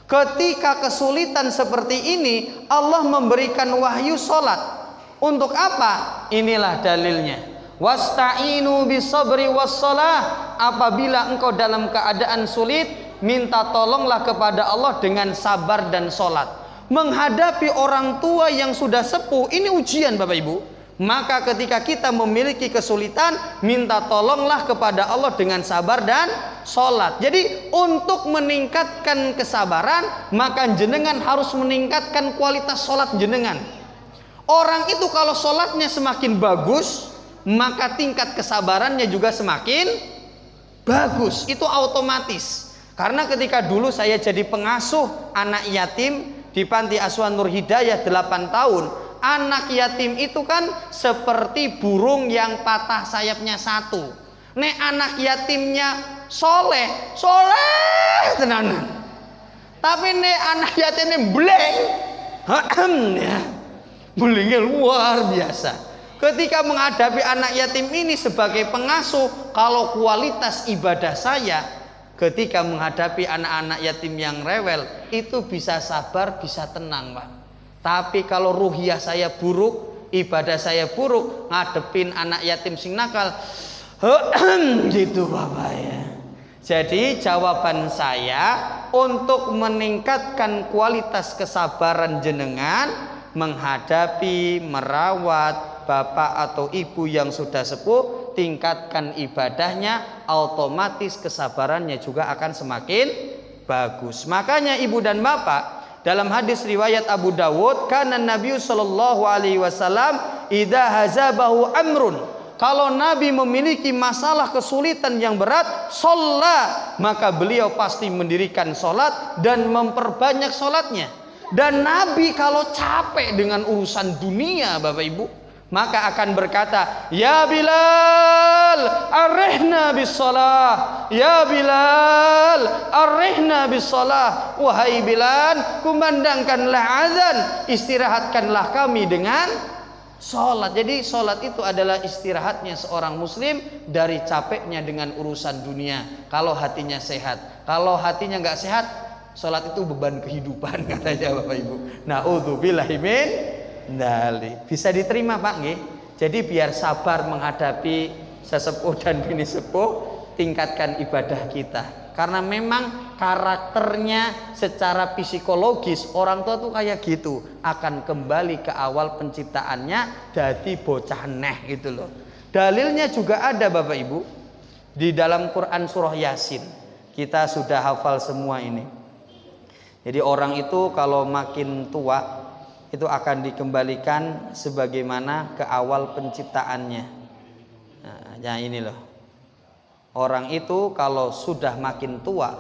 Ketika kesulitan seperti ini, Allah memberikan wahyu salat. Untuk apa? Inilah dalilnya. Wasta'inu bisabri wassalah. Apabila engkau dalam keadaan sulit, minta tolonglah kepada Allah dengan sabar dan salat. Menghadapi orang tua yang sudah sepuh, ini ujian Bapak Ibu. Maka ketika kita memiliki kesulitan, minta tolonglah kepada Allah dengan sabar dan sholat. Jadi untuk meningkatkan kesabaran, maka jenengan harus meningkatkan kualitas sholat jenengan. Orang itu kalau sholatnya semakin bagus, maka tingkat kesabarannya juga semakin bagus. Itu otomatis. Karena ketika dulu saya jadi pengasuh anak yatim di Panti Asuhan Nur Hidayah 8 tahun, anak yatim itu kan seperti burung yang patah sayapnya satu. Nek anak yatimnya soleh tenanan. Tapi nek anak yatimnya bleng, blengnya luar biasa. Ketika menghadapi anak yatim ini sebagai pengasuh, kalau kualitas ibadah saya ketika menghadapi anak-anak yatim yang rewel, itu bisa sabar, bisa tenang, Pak. Tapi kalau ruhiyah saya buruk, ibadah saya buruk, ngadepin anak yatim sing nakal, gitu Bapak ya. Jadi jawaban saya untuk meningkatkan kualitas kesabaran jenengan menghadapi, merawat bapak atau ibu yang sudah sepuh, tingkatkan ibadahnya, otomatis kesabarannya juga akan semakin bagus. Makanya ibu dan bapak, dalam hadis riwayat Abu Dawud, kana Nabi sallallahu alaihi wasallam idza hazabahu amrun, kalau Nabi memiliki masalah kesulitan yang berat, sholat, maka beliau pasti mendirikan sholat dan memperbanyak sholatnya. Dan Nabi kalau capek dengan urusan dunia Bapak Ibu, maka akan berkata, ya Bilal, arihna bis-shalah, ya Bilal, arihna bis-shalah. Wahai Bilal, kumandangkanlah azan, istirahatkanlah kami dengan sholat. Jadi sholat itu adalah istirahatnya seorang muslim dari capeknya dengan urusan dunia. Kalau hatinya sehat, kalau hatinya nggak sehat, sholat itu beban kehidupan katanya Bapak Ibu. Na'udzubillahi min dzalik. Bisa diterima Pak nggih? Jadi biar sabar menghadapi sesepuh dan bini sepuh, tingkatkan ibadah kita. Karena memang karakternya secara psikologis orang tua tuh kayak gitu, akan kembali ke awal penciptaannya jadi bocah neh gitu loh. Dalilnya juga ada Bapak Ibu di dalam Quran surah Yasin. Kita sudah hafal semua ini. Jadi orang itu kalau makin tua itu akan dikembalikan sebagaimana ke awal penciptaannya. Nah ini loh. Orang itu kalau sudah makin tua,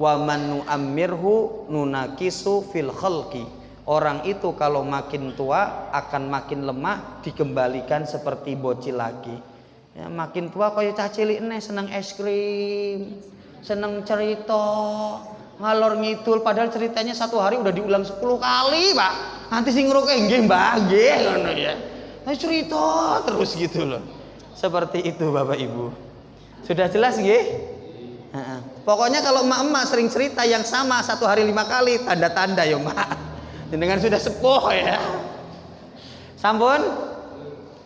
wa man nu'ammirhu nunakisu fil khalqi. Orang itu kalau makin tua akan makin lemah, dikembalikan seperti bocil lagi. Ya, makin tua kayak cah cilik nih, seneng es krim, seneng cerita, ngalor ngidul, padahal ceritanya satu hari udah diulang 10 kali, Pak. Nanti sing ngrungokne nggih Mbah, nggih ngono ya. Nah, cerita terus gitu loh. Seperti itu Bapak Ibu. Sudah jelas nggih? Pokoknya kalau emak-emak sering cerita yang sama satu hari 5 kali, tanda-tanda ya Mak. Dengan sudah sepuh ya. Sampun?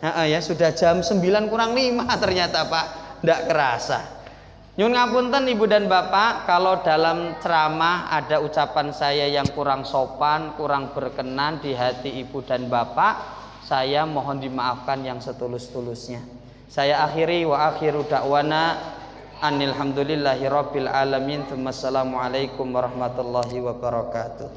Ya sudah jam 9 kurang 5 ternyata Pak. Ndak kerasa. Nyun ngapunten Ibu dan Bapak, kalau dalam ceramah ada ucapan saya yang kurang sopan, kurang berkenan di hati Ibu dan Bapak, saya mohon dimaafkan yang setulus-tulusnya. Saya akhiri wa akhiru da'wana anilhamdulillahi rabbil alamin. Assalamualaikum warahmatullahi wabarakatuh.